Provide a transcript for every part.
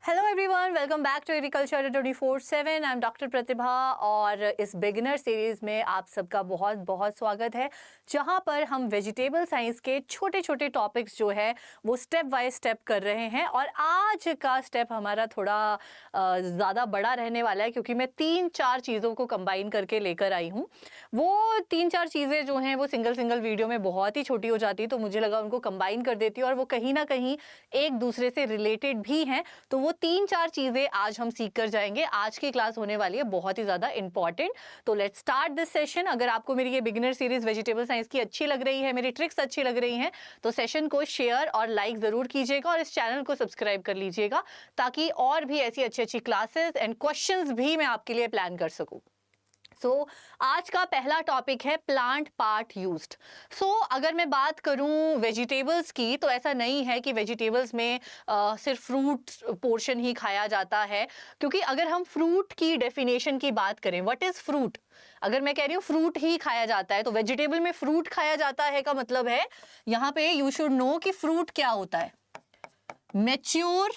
Hello everyone, welcome back to agriculture 24/7। I am doctor Pratibha और इस beginner series में आप सबका बहुत बहुत स्वागत है, जहां पर हम वेजिटेबल साइंस के छोटे छोटे टॉपिक्स जो है वो स्टेप बाय स्टेप कर रहे हैं। और आज का स्टेप हमारा थोड़ा ज़्यादा बड़ा रहने वाला है, क्योंकि मैं 3-4 चीज़ों को कंबाइन करके लेकर आई हूँ। वो 3-4 चीज़ें जो हैं वो सिंगल वीडियो में बहुत ही छोटी हो जाती, तो मुझे लगा उनको कंबाइन कर देती हूँ, और वो कहीं ना कहीं एक दूसरे से रिलेटेड भी हैं। तो वो 3-4 चीजें आज हम सीख कर जाएंगे। आज की क्लास होने वाली है बहुत ही ज्यादा इंपॉर्टेंट। तो लेट्स स्टार्ट दिस सेशन। अगर आपको मेरी ये बिगिनर सीरीज वेजिटेबल साइंस की अच्छी लग रही है, मेरी ट्रिक्स अच्छी लग रही हैं, तो सेशन को शेयर और लाइक जरूर कीजिएगा और इस चैनल को सब्सक्राइब कर लीजिएगा, ताकि और भी ऐसी अच्छी अच्छी क्लासेस एंड क्वेश्चंस भी मैं आपके लिए प्लान कर सकूं। आज का पहला टॉपिक है प्लांट पार्ट यूज्ड। अगर मैं बात करूं वेजिटेबल्स की, तो ऐसा नहीं है कि वेजिटेबल्स में सिर्फ फ्रूट पोर्शन ही खाया जाता है। क्योंकि अगर हम फ्रूट की डेफिनेशन की बात करें, व्हाट इज फ्रूट, अगर मैं कह रही हूँ फ्रूट ही खाया जाता है, तो वेजिटेबल में फ्रूट खाया जाता है का मतलब है, यहाँ पे यू शुड नो कि फ्रूट क्या होता है। Mature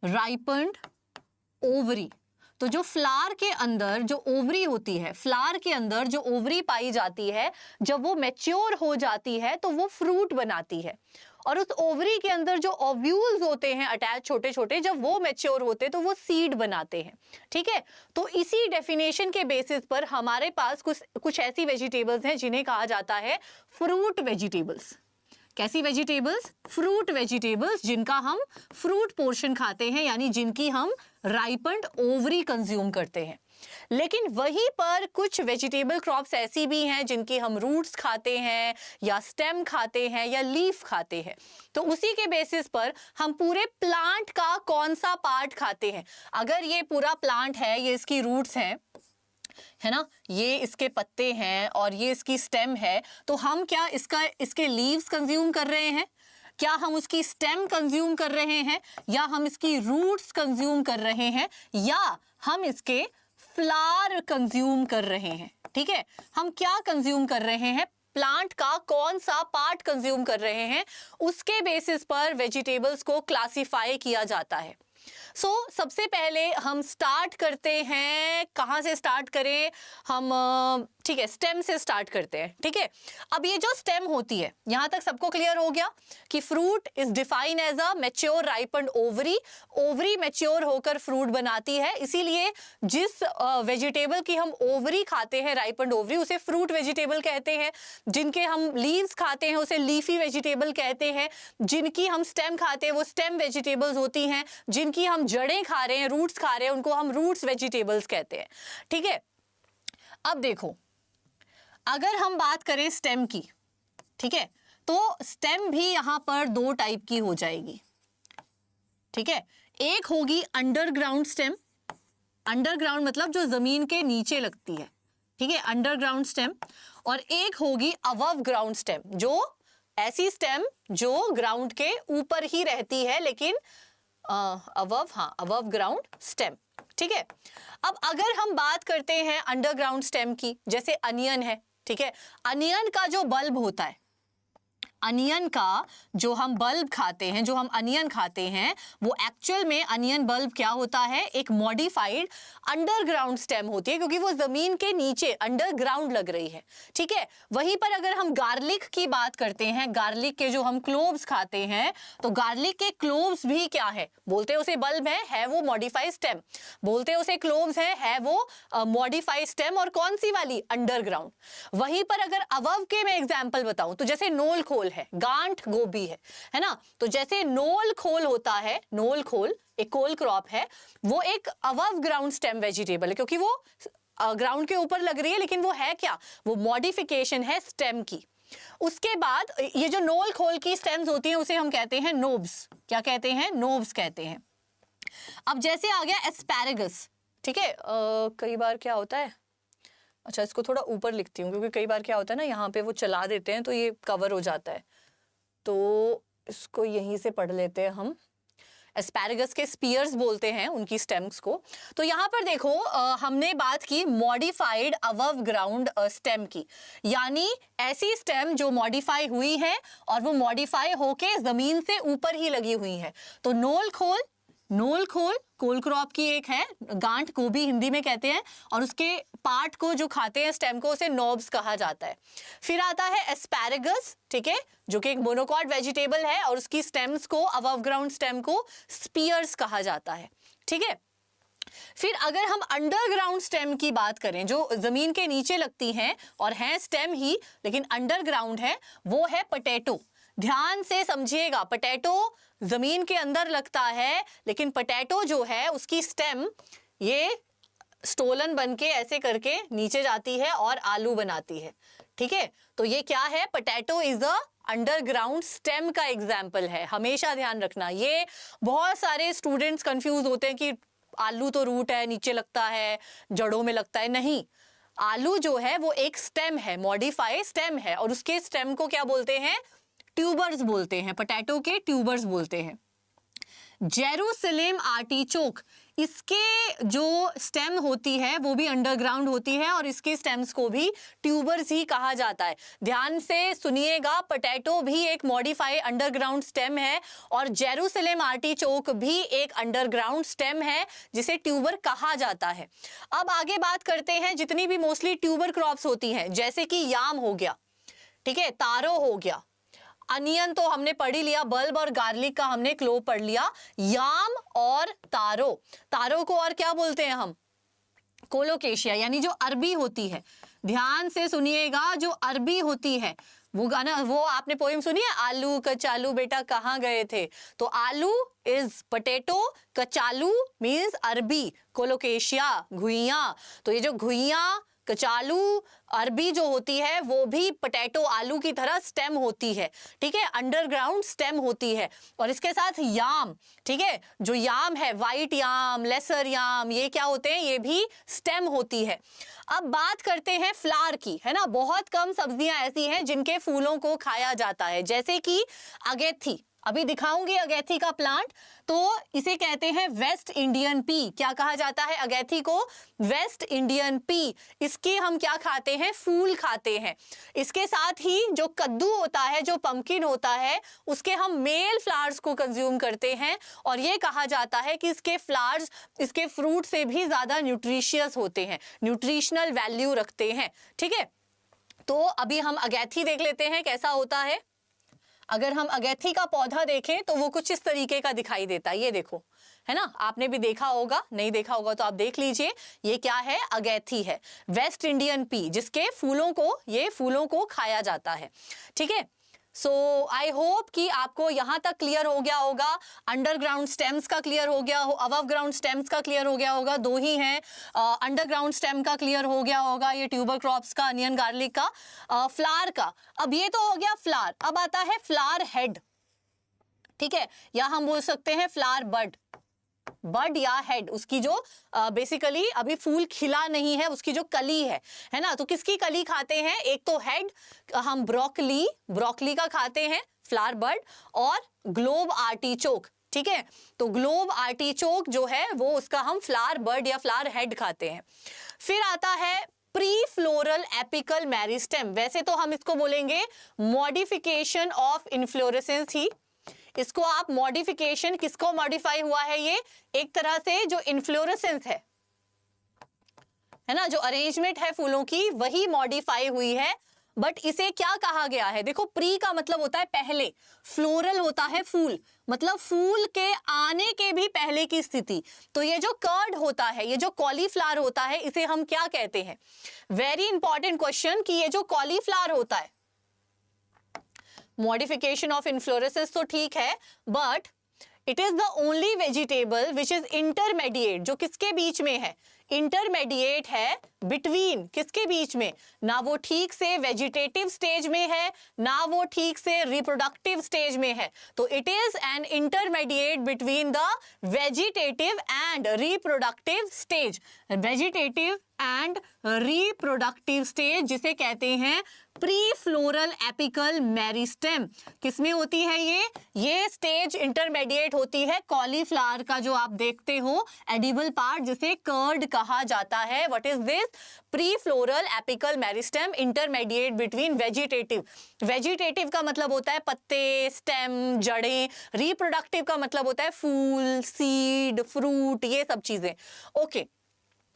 ripened ovary. तो जो फ्लावर के अंदर जो ओवरी होती है, फ्लावर के अंदर जो ओवरी पाई जाती है, जब वो मैच्योर हो जाती है तो वो फ्रूट बनाती है। और उस ओवरी के अंदर जो ओव्यूल्स होते हैं अटैच छोटे छोटे, जब वो मैच्योर होते हैं तो वो सीड बनाते हैं। ठीक है, तो इसी डेफिनेशन के बेसिस पर हमारे पास कुछ ऐसी वेजिटेबल्स हैं जिन्हें कहा जाता है फ्रूट वेजिटेबल्स। कैसी वेजिटेबल्स? फ्रूट वेजिटेबल्स, जिनका हम फ्रूट पोर्शन खाते हैं, यानी जिनकी हम राइपन्ड ओवरी कंज्यूम करते हैं। लेकिन वहीं पर कुछ वेजिटेबल क्रॉप्स ऐसी भी हैं जिनकी हम रूट्स खाते हैं, या स्टेम खाते हैं, या लीफ खाते हैं। तो उसी के बेसिस पर हम पूरे प्लांट का कौन सा पार्ट खाते हैं। अगर ये पूरा प्लांट है, ये इसकी रूट्स हैं, है ना, ये इसके पत्ते हैं और ये इसकी स्टेम है, तो हम क्या इसके लीव्स कंज्यूम कर रहे हैं, क्या हम उसकी स्टेम कंज्यूम कर रहे हैं, या हम इसकी रूट्स कंज्यूम कर रहे हैं, या हम इसके फ्लावर कंज्यूम कर रहे हैं। ठीक है, हम क्या कंज्यूम कर रहे हैं, प्लांट का कौन सा पार्ट कंज्यूम कर रहे हैं, उसके बेसिस पर वेजिटेबल्स को क्लासिफाई किया जाता है। सबसे पहले हम स्टार्ट करते हैं, कहां से स्टार्ट करें हम, ठीक है, स्टेम से स्टार्ट करते हैं। ठीक है, अब ये जो स्टेम होती है, यहां तक सबको क्लियर हो गया कि fruit is define as a mature ripened ovary. Ovary mature होकर फ्रूट बनाती है, इसीलिए जिस वेजिटेबल की हम ओवरी खाते हैं, राइपन्ड ओवरी, उसे फ्रूट वेजिटेबल कहते हैं। जिनके हम लीव्स खाते हैं उसे लीफी वेजिटेबल कहते हैं। जिनकी हम स्टेम खाते हैं वो स्टेम वेजिटेबल्स होती हैं। जिनकी हम जड़ें खा रहे हैं, रूट्स खा रहे हैं, उनको हम रूट्स वेजिटेबल्स कहते हैं। ठीक है, अब देखो, अगर हम बात करें स्टेम की, ठीक है, तो स्टेम भी यहां पर 2 टाइप की हो जाएगी। ठीक है, एक होगी अंडरग्राउंड स्टेम। अंडरग्राउंड मतलब जो जमीन के नीचे लगती है, ठीक है, अंडरग्राउंड स्टेम। और एक होगी अबव ग्राउंड स्टेम, जो ऐसी स्टेम जो ग्राउंड के ऊपर ही रहती है, लेकिन अबव ग्राउंड स्टेम। ठीक है, अब अगर हम बात करते हैं अंडरग्राउंड स्टेम की, जैसे अनियन है। ठीक है, अनियन का जो बल्ब होता है, अनियन का जो हम बल्ब खाते हैं, जो हम अनियन खाते हैं, वो एक्चुअल में अनियन बल्ब क्या होता है, एक मॉडिफाइड अंडरग्राउंड स्टेम होती है, क्योंकि वो जमीन के नीचे अंडरग्राउंड लग रही है। ठीक है, वहीं पर अगर हम गार्लिक की बात करते हैं, गार्लिक के जो हम क्लोव्स खाते हैं, तो गार्लिक के क्लोव्स भी क्या है, बोलते उसे बल्ब है वो मॉडिफाइड स्टेम, बोलते उसे क्लोव्स है वो मॉडिफाइड स्टेम, और कौन सी वाली, अंडरग्राउंड। वहीं पर अगर अबव के मैं एग्जाम्पल बताऊं, तो जैसे नोल खोल है, गांठ गोभी है ना, तो जैसे नोल खोल होता है, नोल खोल एक कोल क्रॉप है, वो एक अबव ग्राउंड स्टेम वेजिटेबल है, क्योंकि वो ग्राउंड के ऊपर लग रही है, लेकिन वो है क्या, वो मॉडिफिकेशन है स्टेम की। उसके बाद ये जो नोल खोल की स्टेम्स होती हैं उसे हम कहते हैं नोब्स। क्या कहते हैं, नोब्स कहते हैं। अब जैसे आ गया एस्पैरेगस। ठीक है, कई बार क्या होता है, अच्छा इसको थोड़ा ऊपर लिखती हूँ, क्योंकि कई बार क्या होता है ना, यहाँ पे वो चला देते हैं तो ये कवर हो जाता है, तो इसको यहीं से पढ़ लेते हैं हम। एस्पैरेगस के स्पीयर्स बोलते हैं उनकी स्टेम्स को। तो यहाँ पर देखो हमने बात की मॉडिफाइड अबव ग्राउंड स्टेम की, यानी ऐसी स्टेम जो मॉडिफाई हुई है और वो मॉडिफाई होके जमीन से ऊपर ही लगी हुई है। तो नोल खोल, नोल खोल कोल क्रॉप की एक है, गांठ को भी हिंदी में कहते हैं, और उसके पार्ट को जो खाते हैं स्टेम को, उसे नोब्स कहा जाता है। फिर आता है एस्पैरेगस, ठीक है, जो कि एक मोनोकॉट वेजिटेबल है और उसकी स्टेम्स को, अबव ग्राउंड स्टेम को स्पीयर्स कहा जाता है, ठीक है। फिर अगर हम अंडरग्राउंड स्टेम की बात करें, जो जमीन के नीचे लगती हैं और हैं स्टेम ही लेकिन अंडरग्राउंड है, वो है पोटैटो। ध्यान से समझिएगा, पोटैटो जमीन के अंदर लगता है लेकिन पोटैटो जो है उसकी स्टेम ये स्टोलन बन के ऐसे करके नीचे जाती है और आलू बनाती है, ठीक है। तो ये क्या है, potato is a underground stem का एग्जाम्पल है, हमेशा ध्यान रखना। ये बहुत सारे स्टूडेंट्स कंफ्यूज होते हैं कि आलू तो रूट है, नीचे लगता है, जड़ों में लगता है। नहीं, आलू जो है वो एक स्टेम है, मॉडिफाई स्टेम है, और उसके स्टेम को क्या बोलते हैं, ट्यूबर्स बोलते हैं, पोटैटो के ट्यूबर्स बोलते हैं। जेरूसलेम आर्टिचोक, इसके जो स्टेम होती है वो भी अंडरग्राउंड होती है और इसके स्टेम्स को भी ट्यूबर्स ही कहा जाता है। ध्यान से सुनिएगा, पोटैटो भी एक मॉडिफाई अंडरग्राउंड स्टेम है और जेरूसलेम आर्टिचोक भी एक अंडरग्राउंड स्टेम है जिसे ट्यूबर कहा जाता है। अब आगे बात करते हैं जितनी भी मोस्टली ट्यूबर क्रॉप्स होती हैं, जैसे कि याम हो गया, ठीक है, तारो हो गया, अनियन तो हमने पढ़ ही लिया, बल्ब और गार्लिक का हमने क्लोव पढ़ लिया, याम और तारो, तारो को और क्या बोलते हैं हम, कोलोकेशिया, यानी जो अरबी होती है। ध्यान से सुनिएगा, जो अरबी होती है, वो गाना, वो आपने पोएम सुनी है, आलू कचालू बेटा कहाँ गए थे, तो आलू इज पोटैटो, कचालू मीन्स अरबी, कोलोकेशिया घुइयां। तो ये जो घुइयां, कचालू, अरबी जो होती है वो भी पोटैटो आलू की तरह स्टेम होती है, ठीक है, अंडरग्राउंड स्टेम होती है। और इसके साथ याम, ठीक है, जो याम है, वाइट याम, लेसर याम, ये क्या होते हैं, ये भी स्टेम होती है। अब बात करते हैं फ्लावर की, है ना। बहुत कम सब्जियां ऐसी हैं जिनके फूलों को खाया जाता है, जैसे कि अगेथी, अभी दिखाऊंगी अगेथी का प्लांट। तो इसे कहते हैं वेस्ट इंडियन पी। क्या कहा जाता है अगेथी को, वेस्ट इंडियन पी। इसके हम क्या खाते हैं, फूल खाते हैं। इसके साथ ही जो कद्दू होता है, जो पंपकिन होता है, उसके हम मेल फ्लावर्स को कंज्यूम करते हैं और ये कहा जाता है कि इसके फ्लावर्स इसके फ्रूट से भी ज्यादा न्यूट्रिशियस होते हैं, न्यूट्रिशनल वैल्यू रखते हैं, ठीक है। तो अभी हम अगेथी देख लेते हैं कैसा होता है। अगर हम अगेथी का पौधा देखें तो वो कुछ इस तरीके का दिखाई देता है, ये देखो, है ना। आपने भी देखा होगा, नहीं देखा होगा तो आप देख लीजिए। ये क्या है, अगेथी है, वेस्ट इंडियन पी, जिसके फूलों को, ये फूलों को खाया जाता है, ठीक है। सो आई होप कि आपको यहाँ तक क्लियर हो गया होगा। अंडरग्राउंड स्टेम्स का क्लियर हो गया हो, अबव ग्राउंड स्टेम्स का क्लियर हो गया होगा, दो ही हैं। अंडरग्राउंड स्टेम का क्लियर हो गया होगा, ये ट्यूबर क्रॉप्स का, अनियन गार्लिक का, फ्लावर का। अब ये तो हो गया फ्लावर, अब आता है फ्लावर हेड, ठीक है, या हम बोल सकते हैं फ्लावर बड, बड या हेड, उसकी जो बेसिकली अभी फूल खिला नहीं है, उसकी जो कली है ना। तो किसकी कली खाते हैं, एक तो हेड हम ब्रोकली का खाते हैं, फ्लावर बड, और ग्लोब आर्टिचोक, ठीक है। तो ग्लोब आर्टिचोक जो है वो उसका हम फ्लावर बड या फ्लावर हेड खाते हैं। फिर आता है प्री फ्लोरल एपिकल मेरिस्टेम। वैसे तो हम इसको बोलेंगे मॉडिफिकेशन ऑफ इन्फ्लोरेसेंस ही, इसको आप मॉडिफिकेशन, किसको मॉडिफाई हुआ है, ये एक तरह से जो इन्फ्लोरेसेंस है ना, जो अरेंजमेंट है फूलों की, वही मॉडिफाई हुई है। बट इसे क्या कहा गया है, देखो प्री का मतलब होता है पहले, फ्लोरल होता है फूल, मतलब फूल के आने के भी पहले की स्थिति। तो ये जो कर्ड होता है, ये जो कॉलीफ्लावर होता है, इसे हम क्या कहते हैं, वेरी इंपॉर्टेंट क्वेश्चन, कि ये जो कॉलीफ्लावर होता है, मॉडिफिकेशन ऑफ इन्फ्लोरेसेंस तो ठीक है, but it is the only vegetable which is intermediate, जो किसके बीच में है, इंटरमीडिएट है बिटवीन, किसके बीच में, ना वो ठीक से वेजिटेटिव स्टेज में है, ना वो ठीक से रिप्रोडक्टिव स्टेज में है। तो it is an intermediate between the vegetative and reproductive stage, vegetative and reproductive stage, जिसे कहते हैं प्री फ्लोरल एपिकल मेरिस्टेम। किसमें होती है ये स्टेज इंटरमीडिएट होती है कॉलीफ्लावर का, जो आप देखते हो एडिबल पार्ट, जिसे कर्ड कहा जाता है। What is this? Pre floral apical meristem, intermediate between vegetative. Vegetative का मतलब होता है पत्ते, स्टेम, जड़ें। रिप्रोडक्टिव का मतलब होता है फूल, सीड, फ्रूट, ये सब चीजें। ओके,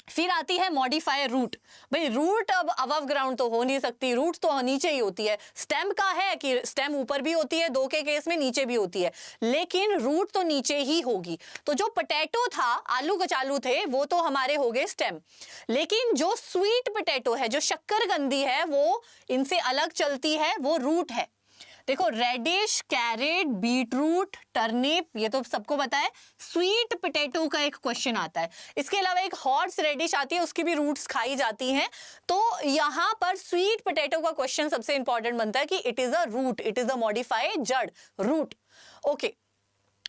फिर आती है मॉडिफायर रूट। भाई रूट अब अबव ग्राउंड तो हो नहीं सकती, रूट तो नीचे ही होती है। स्टेम का है कि स्टेम ऊपर भी होती है, 2 के केस में नीचे भी होती है, लेकिन रूट तो नीचे ही होगी। तो जो पोटैटो था, आलू कचालू थे, वो तो हमारे हो गए स्टेम। लेकिन जो स्वीट पोटैटो है, जो शक्करकंदी है, वो इनसे अलग चलती है, वो रूट है। देखो, रेडिश, कैरेट, बीटरूट, टर्निप, ये तो सबको पता है। स्वीट पोटैटो का एक क्वेश्चन आता है। इसके अलावा एक हॉर्स रेडिश आती है, उसकी भी रूट्स खाई जाती हैं। तो यहाँ पर स्वीट पोटैटो का क्वेश्चन सबसे इंपॉर्टेंट बनता है कि it is a root, it is a modified जड़, रूट। ओके,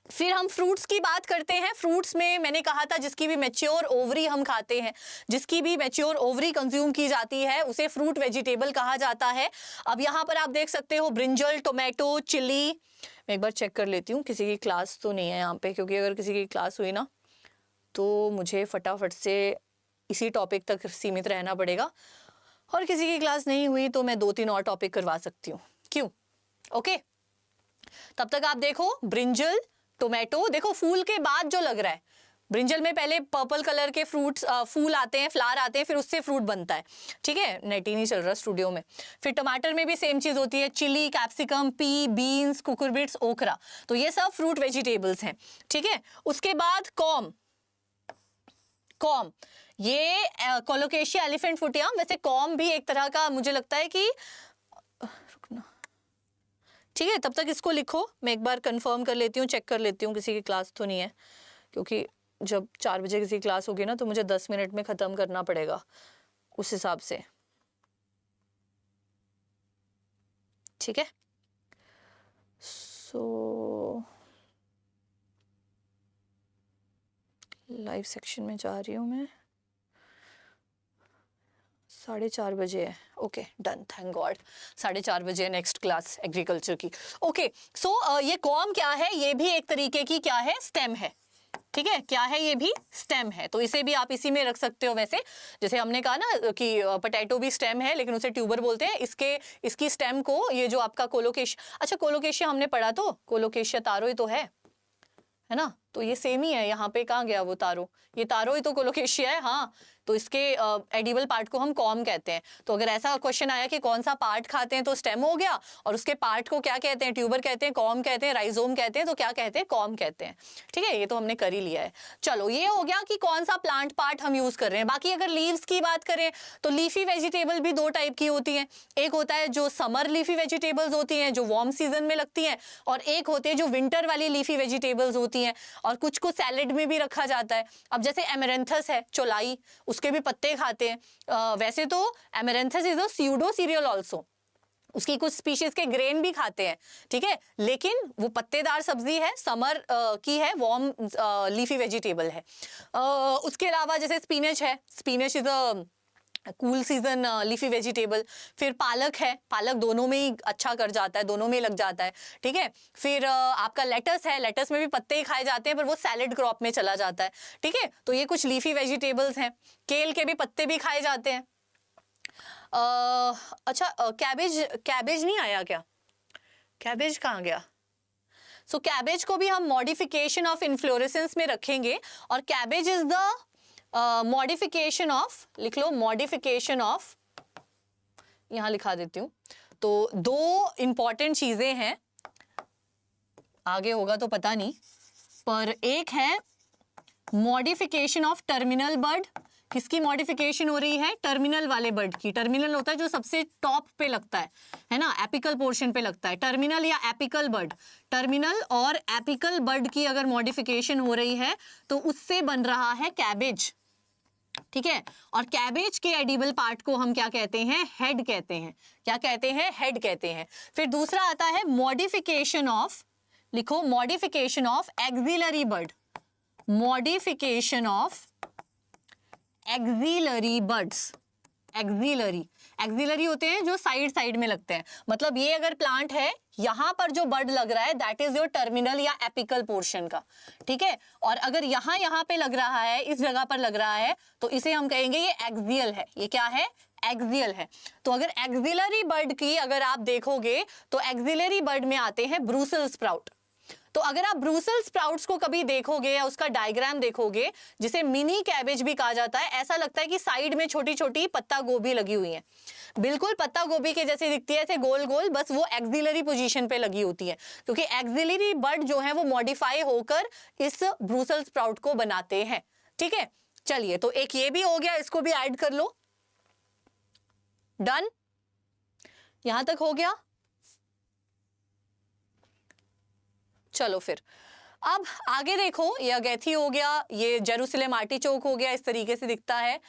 फिर हम फ्रूट्स की बात करते हैं। फ्रूट्स में मैंने कहा था जिसकी भी मैच्योर ओवरी हम खाते हैं, जिसकी भी मैच्योर ओवरी कंज्यूम की जाती है, उसे फ्रूट वेजिटेबल कहा जाता है। अब यहाँ पर आप देख सकते हो ब्रिंजल, टोमेटो, चिली। मैं एक बार चेक कर लेती हूँ किसी की क्लास तो नहीं है यहाँ पे, क्योंकि अगर किसी की क्लास हुई ना तो मुझे फटाफट से इसी टॉपिक तक सीमित रहना पड़ेगा, और किसी की क्लास नहीं हुई तो मैं 2-3 और टॉपिक करवा सकती हूँ। क्यों? ओके, तब तक आप देखो ब्रिंजल, टोमेटो। देखो, फूल के बाद जो लग रहा है, ब्रिंजल में पहले पर्पल कलर के फ्रूट्स, फूल आते हैं, फ्लावर आते हैं, फिर उससे फ्रूट बनता है। ठीक है, नेट ही नहीं चल रहा स्टूडियो में। फिर टमाटर में भी सेम चीज होती है, chili, capsicum, pea, beans, cucurbits, okra. तो ये सब फ्रूट वेजिटेबल्स हैं। ठीक है, उसके बाद कॉम, ये कोलोकेशिया एलिफेंट फुटियम। वैसे कॉम भी एक तरह का, मुझे लगता है कि, रुकना, ठीक है, तब तक इसको लिखो, मैं एक बार कंफर्म कर लेती हूँ, चेक कर लेती हूँ किसी की क्लास तो नहीं है, क्योंकि जब 4 बजे किसी क्लास होगी ना तो मुझे 10 मिनट में ख़त्म करना पड़ेगा उस हिसाब से। ठीक है, सो लाइव सेक्शन में जा रही हूँ मैं, 4:30 बजे है। ओके, डन, थैंक गॉड, 4:30 बजे नेक्स्ट क्लास एग्रीकल्चर की। ओके, सो ये कॉम क्या है? ये भी एक तरीके की क्या है? स्टेम है। ठीक है, क्या है? ये भी स्टेम है। तो इसे भी आप इसी में रख सकते हो। वैसे जैसे हमने कहा ना कि पोटैटो भी स्टेम है, लेकिन उसे ट्यूबर बोलते हैं। इसकी स्टेम को, ये जो आपका कोलोकेशिया, अच्छा कोलोकेशिया हमने पढ़ा, तो कोलोकेशिया तारो ही तो है ना? तो ये सेम ही है। यहाँ पे कहाँ गया वो तारो? ये तारो ही तो कोलोकेशिया है। हाँ, तो इसके एडिबल पार्ट को हम कॉम कहते हैं। तो अगर ऐसा क्वेश्चन आया कि कौन सा पार्ट खाते हैं, तो स्टेम हो गया, और उसके पार्ट को क्या कहते हैं? ट्यूबर कहते हैं, कॉम कहते हैं, राइजोम कहते हैं। तो क्या कहते हैं? कॉम कहते हैं। ठीक है, ये तो हमने कर ही लिया है। चलो, ये हो गया कि कौन सा प्लांट पार्ट हम यूज कर रहे हैं। बाकी अगर लीव्स की बात करें तो लीफी वेजिटेबल भी 2 टाइप की होती हैं। एक होता है जो समर लीफी वेजिटेबल्स होती हैं, जो वार्म सीजन में लगती हैं, और एक होती है जो विंटर वाली लीफी वेजिटेबल्स होती हैं, और कुछ को सैलेड में भी रखा जाता है। अब जैसे एमेरेंथस है, चौलाई, उसके भी पत्ते खाते हैं। वैसे तो amaranthus is a pseudo cereal also, उसकी कुछ स्पीशीज के ग्रेन भी खाते हैं। ठीक है, लेकिन वो पत्तेदार सब्जी है, समर की है, वार्म लीफी वेजिटेबल है। उसके अलावा जैसे स्पिनच है, spinach is a cool season leafy vegetable. फिर पालक है, पालक दोनों में ही अच्छा कर जाता है, दोनों में लग जाता है। ठीक है, फिर आपका लेटस है, लेटस में भी पत्ते ही खाए जाते हैं, पर वो सैलेड क्रॉप में चला जाता है। ठीक है, तो ये कुछ लीफी वेजिटेबल्स हैं। केल के भी पत्ते भी खाए जाते हैं। अच्छा, कैबेज नहीं आया क्या? कैबेज कहाँ गया? सो कैबेज को भी हम मॉडिफिकेशन ऑफ इन्फ्लोरेसेंस में रखेंगे, और cabbage is the modification of, लिख लो, मॉडिफिकेशन ऑफ, यहां लिखा देती हूं। तो 2 इंपॉर्टेंट चीजें हैं, आगे होगा तो पता नहीं, पर एक है मॉडिफिकेशन ऑफ टर्मिनल बर्ड। किसकी मॉडिफिकेशन हो रही है? टर्मिनल वाले बर्ड की। टर्मिनल होता है जो सबसे टॉप पे लगता है ना, एपिकल पोर्शन पे लगता है, टर्मिनल या एपिकल बर्ड। टर्मिनल और एपिकल बर्ड की अगर मॉडिफिकेशन हो रही है तो उससे बन रहा है कैबेज। ठीक है, और कैबेज के एडिबल पार्ट को हम क्या कहते हैं? हेड कहते हैं। क्या कहते हैं? हेड कहते हैं। फिर दूसरा आता है मॉडिफिकेशन ऑफ, लिखो, modification of axillary bud. Modification of axillary buds. Axillary होते हैं जो साइड साइड में लगते हैं, मतलब ये अगर प्लांट है, यहां पर जो बड लग रहा है दैट इज योर टर्मिनल या एपिकल पोर्शन का, ठीक है। और अगर यहाँ पे लग रहा है, इस जगह पर लग रहा है, तो इसे हम कहेंगे ये एक्सियल है। ये क्या है? एक्सियल है। तो अगर एक्सिलरी बड की अगर आप देखोगे तो एक्सिलरी बड में आते हैं ब्रूसल स्प्राउट। तो अगर आप ब्रूसल स्प्राउट्स को कभी देखोगे या उसका डायग्राम देखोगे, जिसे मिनी कैबेज भी कहा जाता है, ऐसा लगता है कि साइड में छोटी छोटी पत्ता गोभी लगी हुई है, बिल्कुल पत्ता गोभी के जैसे दिखती है, ऐसे गोल गोल, बस वो एक्सिलरी पोजीशन पे लगी होती है, क्योंकि एक्सिलरी बड जो है वो मॉडिफाई होकर इस ब्रूसल स्प्राउट को बनाते हैं, ठीक है। चलिए, तो एक ये भी हो गया, इसको भी ऐड कर लो। डन, यहां तक हो गया। चलो फिर अब आगे देखो, ये अगेथी हो गया, ये जेरूसलेम आर्टिचोक हो गया, इस तरीके से दिखता है।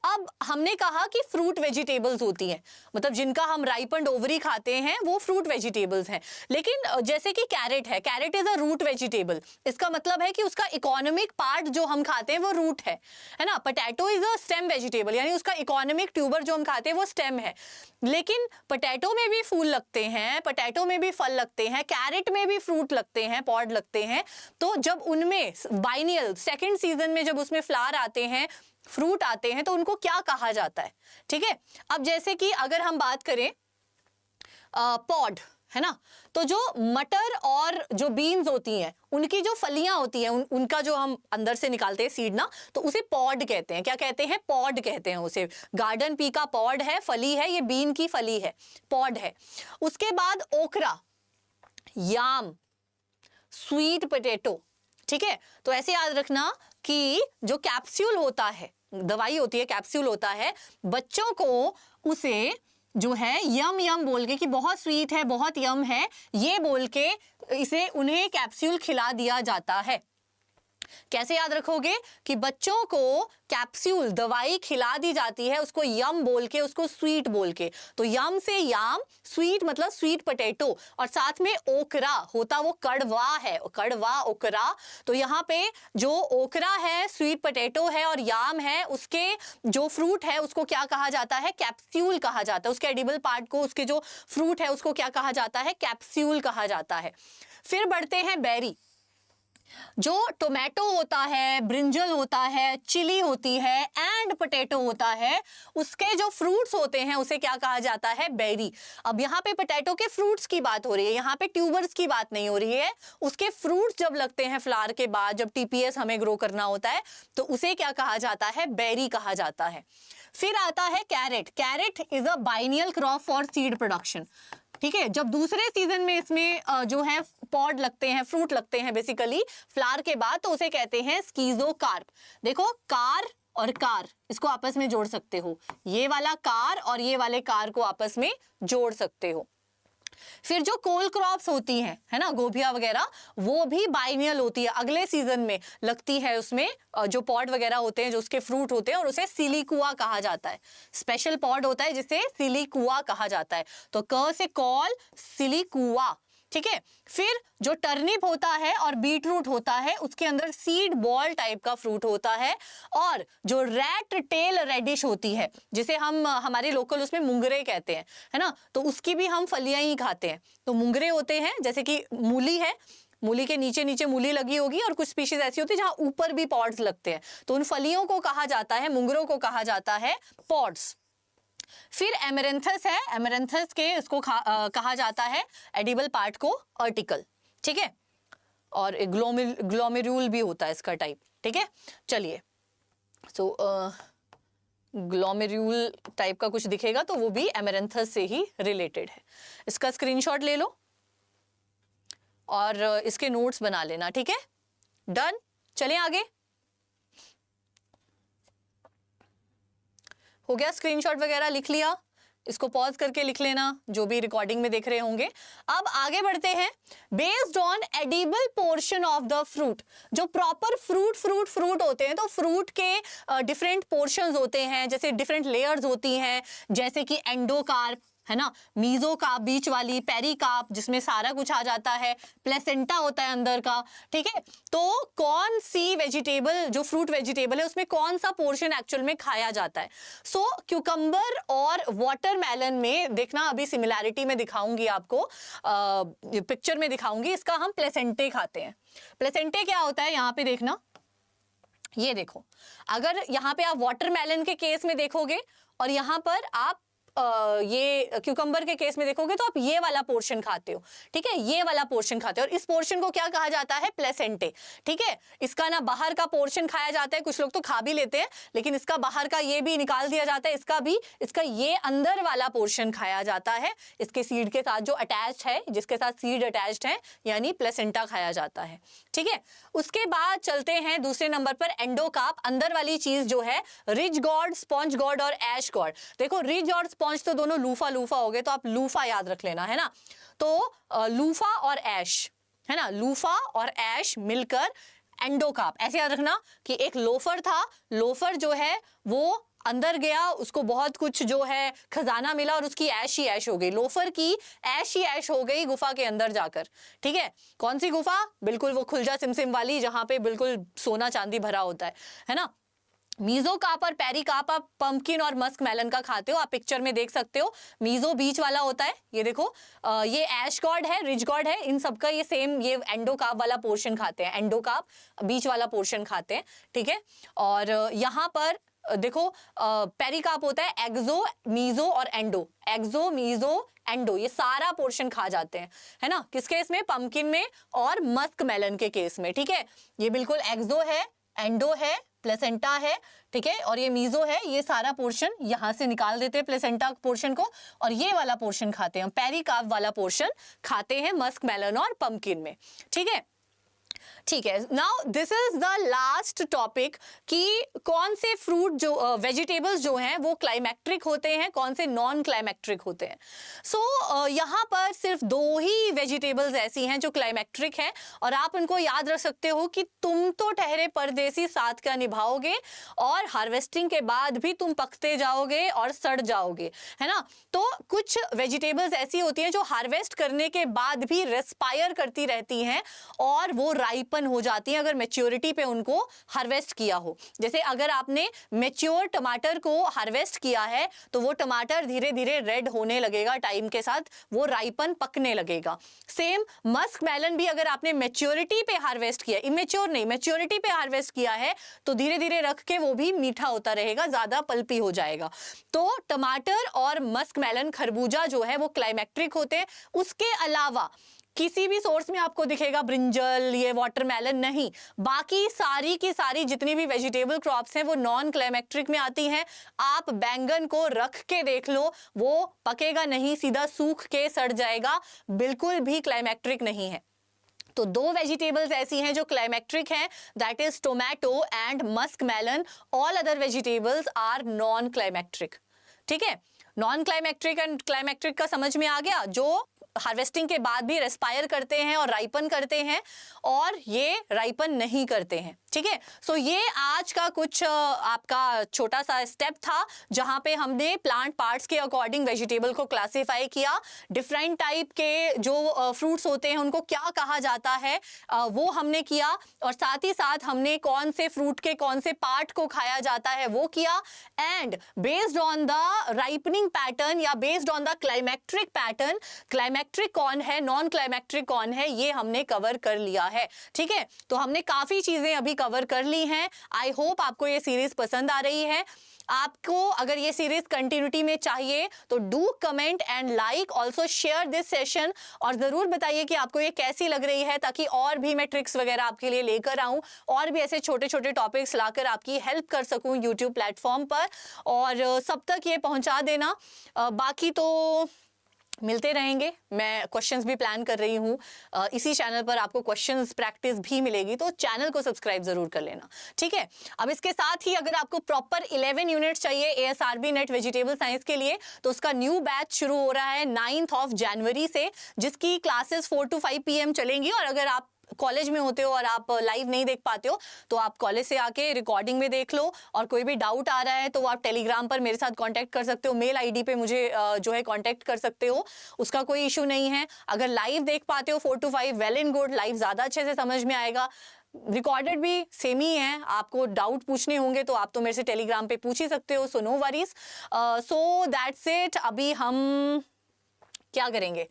अब हमने कहा कि फ्रूट वेजिटेबल्स होती हैं, मतलब जिनका हम राइपन्ड ओवरी खाते हैं वो फ्रूट वेजिटेबल्स हैं। लेकिन जैसे कि कैरेट है, carrot is a root vegetable, इसका मतलब है कि उसका इकोनॉमिक पार्ट जो हम खाते हैं वो रूट है ना। Potato is a stem vegetable, यानी उसका इकोनॉमिक ट्यूबर जो हम खाते हैं वो स्टेम है। लेकिन पोटैटो में भी फूल लगते हैं, पोटैटो में भी फल लगते हैं, कैरेट में भी फ्रूट लगते हैं, पॉड लगते हैं। तो जब उनमें बाइनियल सेकंड सीजन में जब उसमें फ्लावर आते हैं, फ्रूट आते हैं, तो उनको क्या कहा जाता है, ठीक है। अब जैसे कि अगर हम बात करें पॉड, है ना, तो जो मटर और जो बीन्स होती हैं उनकी जो फलियां होती हैं, उनका जो हम अंदर से निकालते हैं सीड ना, तो उसे पॉड कहते हैं। क्या कहते हैं? पॉड कहते हैं उसे। गार्डन पी का पॉड है, फली है, ये बीन की फली है, पॉड है। उसके बाद ओकरा, याम, स्वीट पोटैटो, ठीक है। तो ऐसे याद रखना कि जो कैप्सूल होता है, दवाई होती है, कैप्सूल होता है, बच्चों को उसे जो है यम यम बोल के कि बहुत स्वीट है, बहुत यम है, ये बोल के इसे उन्हें कैप्सूल खिला दिया जाता है। कैसे याद रखोगे कि बच्चों को कैप्सूल दवाई खिला दी जाती है, उसको यम बोल के, उसको स्वीट बोल के। तो यम से याम, स्वीट मतलब स्वीट पोटैटो, और साथ में ओकरा होता वो कड़वा है, कड़वा ओकरा। तो यहाँ पे जो ओकरा है, स्वीट पोटैटो है और याम है, उसके जो फ्रूट है उसको क्या कहा जाता है? कैप्सूल कहा जाता है। उसके एडिबल पार्ट को, उसके जो फ्रूट है उसको क्या कहा जाता है? कैप्सूल कहा जाता है। फिर बढ़ते हैं बेरी। जो टोमेटो होता है, ब्रिंजल होता है, चिली होती है एंड पोटैटो होता है, उसके जो फ्रूट्स होते हैं उसे क्या कहा जाता है? बेरी। अब यहाँ पे पोटैटो के फ्रूट्स की बात हो रही है, यहाँ पे ट्यूबर्स की बात नहीं हो रही है। उसके फ्रूट्स जब लगते हैं फ्लावर के बाद, जब टीपीएस हमें ग्रो करना होता है, तो उसे क्या कहा जाता है? बेरी कहा जाता है। फिर आता है carrot. Carrot is a biennial crop for seed production, ठीक है। जब दूसरे सीजन में इसमें जो है पॉड लगते हैं, फ्रूट लगते हैं बेसिकली फ्लावर के बाद, तो उसे कहते हैं स्कीजोकार्प। देखो, कार और कार इसको आपस में जोड़ सकते हो, ये वाला कार और ये वाले कार को आपस में जोड़ सकते हो। फिर जो कोल क्रॉप्स होती हैं, है ना, गोभिया वगैरह, वो भी बाइनियल होती है, अगले सीजन में लगती है। उसमें जो पॉड वगैरह होते हैं, जो उसके फ्रूट होते हैं, और उसे सिलिकुआ कहा जाता है। स्पेशल पॉड होता है जिसे सिलिकुआ कहा जाता है। तो क से कॉल, सिलिकुआ, ठीक है। फिर जो टर्निप होता है और बीटरूट होता है, उसके अंदर सीड बॉल टाइप का फ्रूट होता है। और जो रैट टेल रेडिश होती है, जिसे हम हमारे लोकल उसमें मुंगरे कहते हैं, है ना, तो उसकी भी हम फलियां ही खाते हैं। तो मुंगरे होते हैं, जैसे कि मूली है, मूली के नीचे नीचे मूली लगी होगी, और कुछ स्पीशीज ऐसी होती है जहां ऊपर भी पॉड्स लगते हैं, तो उन फलियों को कहा जाता है, मुंगरों को कहा जाता है पॉड्स। फिर एमेरेंथस है, एमेरेंथस के इसको कहा जाता है एडिबल पार्ट को अर्टिकल, ठीक है। और ग्लोमेरुल भी होता है इसका टाइप, ठीक है। चलिए, सो ग्लोमेरुल टाइप का कुछ दिखेगा तो वो भी एमेरेंथस से ही रिलेटेड है। इसका स्क्रीनशॉट ले लो और इसके नोट्स बना लेना, ठीक है। डन, चलें आगे। हो गया, स्क्रीनशॉट वगैरह लिख लिया, इसको पॉज करके लिख लेना जो भी रिकॉर्डिंग में देख रहे होंगे। अब आगे बढ़ते हैं। Based on edible portion of the fruit, जो प्रॉपर फ्रूट होते हैं, तो फ्रूट के डिफरेंट पोर्शंस होते हैं, जैसे डिफरेंट लेयर्स होती हैं, जैसे कि एंडोकार्प, है ना, मीजो कार्प बीच वाली, पेरी कार्प जिसमें सारा कुछ आ जाता है, प्लेसेंटा होता है अंदर का, ठीक है। तो कौन सी वेजिटेबल, जो फ्रूट वेजिटेबल है उसमें कौन सा पोर्शन एक्चुअल में खाया जाता है? सो क्यूकम्बर और वाटरमेलन में देखना, अभी सिमिलैरिटी में दिखाऊंगी आपको, पिक्चर में दिखाऊंगी, इसका हम प्लेसेंटे खाते हैं। प्लेसेंटे क्या होता है यहाँ पे देखना, ये देखो, अगर यहाँ पे आप वाटरमेलन के केस में देखोगे और यहाँ पर आप ये क्यूकम्बर के केस में देखोगे तो आप ये वाला पोर्शन खाते हो, ठीक है, ये वाला पोर्शन खाते हो, और इस पोर्शन को क्या कहा जाता है? प्लेसेंटे, ठीक है। इसका ना बाहर का पोर्शन खाया जाता है, कुछ लोग तो खा भी लेते हैं, लेकिन इसका बाहर का ये भी निकाल दिया जाता है, इसका भी, इसका ये अंदर वाला पोर्शन खाया जाता है, इसके सीड के साथ जो अटैच्ड है, जिसके साथ सीड अटैच्ड है, यानी प्लेसेंटा खाया जाता है, ठीक है। उसके बाद चलते हैं दूसरे नंबर पर एंडोकार्प, अंदर वाली चीज जो है, रिज गॉर्ड, स्पॉन्ज गॉर्ड और ऐश गॉर्ड। देखो रिज और स्पॉन्ज तो दोनों लूफा लूफा हो गए, तो आप लूफा याद रख लेना, है ना। तो लूफा और ऐश, है ना, लूफा और ऐश मिलकर एंडोकार्प। ऐसे याद रखना कि एक लोफर था, लोफर जो है वो अंदर गया, उसको बहुत कुछ जो है खजाना मिला और उसकी ऐश ही ऐश हो गई, लोफर की ऐश ही ऐश हो गई गुफा के अंदर जाकर, ठीक है। कौन सी गुफा? बिल्कुल वो खुलजा सिमसिम वाली, जहां पे बिल्कुल सोना चांदी भरा होता है ना। मीजो कार्प और पेरी कार्प आप पंपकिन और मस्क मेलन का खाते हो, आप पिक्चर में देख सकते हो। मीजो बीच वाला होता है, ये देखो, ये ऐश गॉर्ड है, रिज गॉर्ड है, इन सबका ये सेम, ये एंडोकार्प वाला पोर्शन खाते हैं, एंडोकार्प बीच वाला पोर्शन खाते हैं, ठीक है। और यहाँ पर देखो पेरिकार्प होता है एक्सो, मीजो और एंडो, एक्सो, मीजो, एंडो, ये सारा पोर्शन खा जाते हैं, है ना। किस केस में? पंपकिन में और मस्क मेलन के केस में, ठीक है। ये बिल्कुल एक्सो है, एंडो है, प्लेसेंटा है, ठीक है, और ये मीजो है, ये सारा पोर्शन यहां से निकाल देते हैं प्लेसेंटा पोर्शन को, और ये वाला पोर्शन खाते हैं, पेरिकार्प वाला पोर्शन खाते हैं मस्क मेलन और पंपकिन में, ठीक है। ठीक है, now this is the last topic कि कौन से फ्रूट जो वेजिटेबल्स जो हैं वो क्लाइमेक्ट्रिक होते हैं, कौन से नॉन क्लाइमेक्ट्रिक होते हैं। सो यहाँ पर सिर्फ 2 ही वेजिटेबल्स ऐसी हैं जो क्लाइमेक्ट्रिक हैं, और आप उनको याद रख सकते हो कि तुम तो ठहरे परदेसी साथ का निभाओगे, और हार्वेस्टिंग के बाद भी तुम पकते जाओगे और सड़ जाओगे, है ना। तो कुछ वेजिटेबल्स ऐसी होती हैं जो हार्वेस्ट करने के बाद भी रेस्पायर करती रहती हैं और वो राइपन हो जाती है अगर मैच्योरिटी पे उनको हार्वेस्ट किया हो। जैसे अगर आपने मैच्योर टमाटर को हार्वेस्ट किया है तो वो टमाटर धीरे धीरे रेड होने लगेगा, टाइम के साथ वो राइपन पकने लगेगा। सेम मस्क मेलन भी अगर आपने मैच्योरिटी पे हार्वेस्ट किया, इमेच्योर नहीं, मैच्योरिटी पे हार्वेस्ट किया है तो धीरे धीरे रख के वो भी मीठा होता रहेगा, ज्यादा पल्पी हो जाएगा। तो टमाटर और मस्क मेलन, खरबूजा जो है वो क्लाइमेक्ट्रिक होते हैं। उसके अलावा किसी भी सोर्स में आपको दिखेगा ब्रिंजल, ये वाटरमेलन नहीं, बाकी सारी की सारी जितनी भी वेजिटेबल क्रॉप्स हैं वो नॉन क्लाइमेक्ट्रिक में आती हैं। आप बैंगन को रख के देख लो, वो पकेगा नहीं, सीधा सूख के सड़ जाएगा, बिल्कुल भी क्लाइमेक्ट्रिक नहीं है। तो 2 वेजिटेबल्स ऐसी हैं जो क्लाइमेक्ट्रिक हैं, that is tomato and musk melon. All other vegetables are non climacteric, ठीक है। नॉन क्लाइमेक्ट्रिक एंड क्लाइमेक्ट्रिक का समझ में आ गया, जो हार्वेस्टिंग के बाद भी रेस्पायर करते हैं और राइपन करते हैं, और ये राइपन नहीं करते हैं, ठीक है। सो ये आज का कुछ आपका छोटा सा स्टेप था जहां पे हमने प्लांट पार्ट्स के अकॉर्डिंग वेजिटेबल को क्लासिफाई किया, डिफरेंट टाइप के जो फ्रूट्स होते हैं उनको क्या कहा जाता है वो हमने किया, और साथ ही साथ हमने कौन से फ्रूट के कौन से पार्ट को खाया जाता है वो किया, and based on the ripening pattern या बेस्ड ऑन द क्लाइमेक्ट्रिक पैटर्न, क्लाइमेक्ट्रिक कौन है, नॉन क्लाइमेक्ट्रिक कौन है, ये हमने कवर कर लिया है, ठीक है। तो हमने काफी चीजें अभी कवर कर ली हैं। आई होप आपको ये सीरीज पसंद आ रही है। आपको अगर ये सीरीज कंटिन्यूटी में चाहिए तो do comment and like, also share this session, और जरूर बताइए कि आपको ये कैसी लग रही है, ताकि और भी मैं ट्रिक्स वगैरह आपके लिए लेकर आऊं, और भी ऐसे छोटे छोटे टॉपिक्स लाकर आपकी हेल्प कर सकूं यूट्यूब प्लेटफॉर्म पर, और सब तक ये पहुंचा देना। बाकी तो मिलते रहेंगे, मैं क्वेश्चंस भी प्लान कर रही हूँ इसी चैनल पर, आपको क्वेश्चंस प्रैक्टिस भी मिलेगी, तो चैनल को सब्सक्राइब जरूर कर लेना, ठीक है। अब इसके साथ ही अगर आपको प्रॉपर 11 यूनिट चाहिए ASRB नेट वेजिटेबल साइंस के लिए, तो उसका न्यू बैच शुरू हो रहा है 9th of January से, जिसकी क्लासेस 4 to 5 PM चलेंगी। और अगर आप कॉलेज में होते हो और आप लाइव नहीं देख पाते हो तो आप कॉलेज से आके रिकॉर्डिंग में देख लो, और कोई भी डाउट आ रहा है तो आप टेलीग्राम पर मेरे साथ कांटेक्ट कर सकते हो, मेल आईडी पे मुझे जो है कांटेक्ट कर सकते हो, उसका कोई इशू नहीं है। अगर लाइव देख पाते हो 4 to 5 well and good, live ज़्यादा अच्छे से समझ में आएगा, रिकॉर्डेड भी सेम ही है, आपको डाउट पूछने होंगे तो आप तो मेरे से टेलीग्राम पे पूछ ही सकते हो, so no worries. So that's it. अभी हम क्या करेंगे,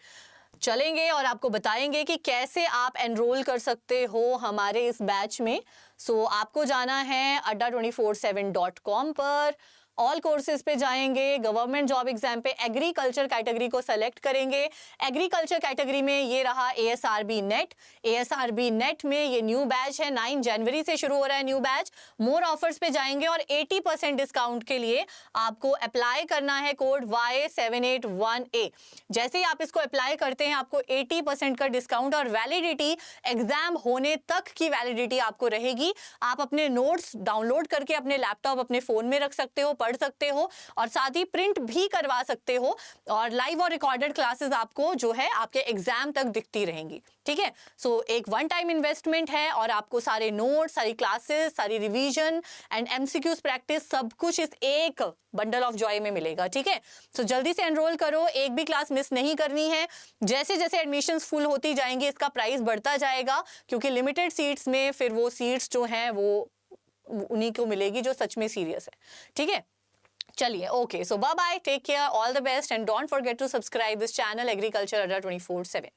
चलेंगे और आपको बताएंगे कि कैसे आप एनरोल कर सकते हो हमारे इस बैच में। सो आपको जाना है adda247.com पर, ऑल कोर्सेज पे जाएंगे, गवर्नमेंट जॉब एग्जाम पे एग्रीकल्चर कैटेगरी को सेलेक्ट करेंगे। एग्रीकल्चर कैटेगरी में ये रहा ASRB नेट। ASRB नेट में ये न्यू बैच है, 9 जनवरी से शुरू हो रहा है न्यू बैच। मोर ऑफर्स पे जाएंगे और 80% डिस्काउंट के लिए आपको अप्लाई करना है कोड Y781A। जैसे ही आप इसको अप्लाई करते हैं आपको 80% का डिस्काउंट और वैलिडिटी एग्जाम होने तक की वैलिडिटी आपको रहेगी। आप अपने नोट्स डाउनलोड करके अपने लैपटॉप, अपने फोन में रख सकते हो, पढ़ सकते हो, और साथ ही प्रिंट भी करवा सकते हो, और लाइव और रिकॉर्डेड क्लासेस आपको जो है आपके एग्जाम तक दिखती रहेंगी। ठीक है, सो एक वन टाइम इन्वेस्टमेंट है और आपको सारे नोट्स, सारी क्लासेस, सारी रिवीजन एंड MCQs प्रैक्टिस सब कुछ इस एक बंडल ऑफ जॉय में मिलेगा। ठीक है, सो जल्दी से एनरोल करो, एक भी क्लास मिस नहीं करनी है। जैसे जैसे एडमिशंस फुल होती जाएंगी इसका प्राइस बढ़ता जाएगा, क्योंकि लिमिटेड सीट्स में फिर वो सीट्स जो हैं वो उन्हीं को मिलेगी जो सच में सीरियस है। ठीक है, चलिए, okay, so bye bye, take care, all the best, and don't forget to subscribe this channel Agriculture Adda 24/7।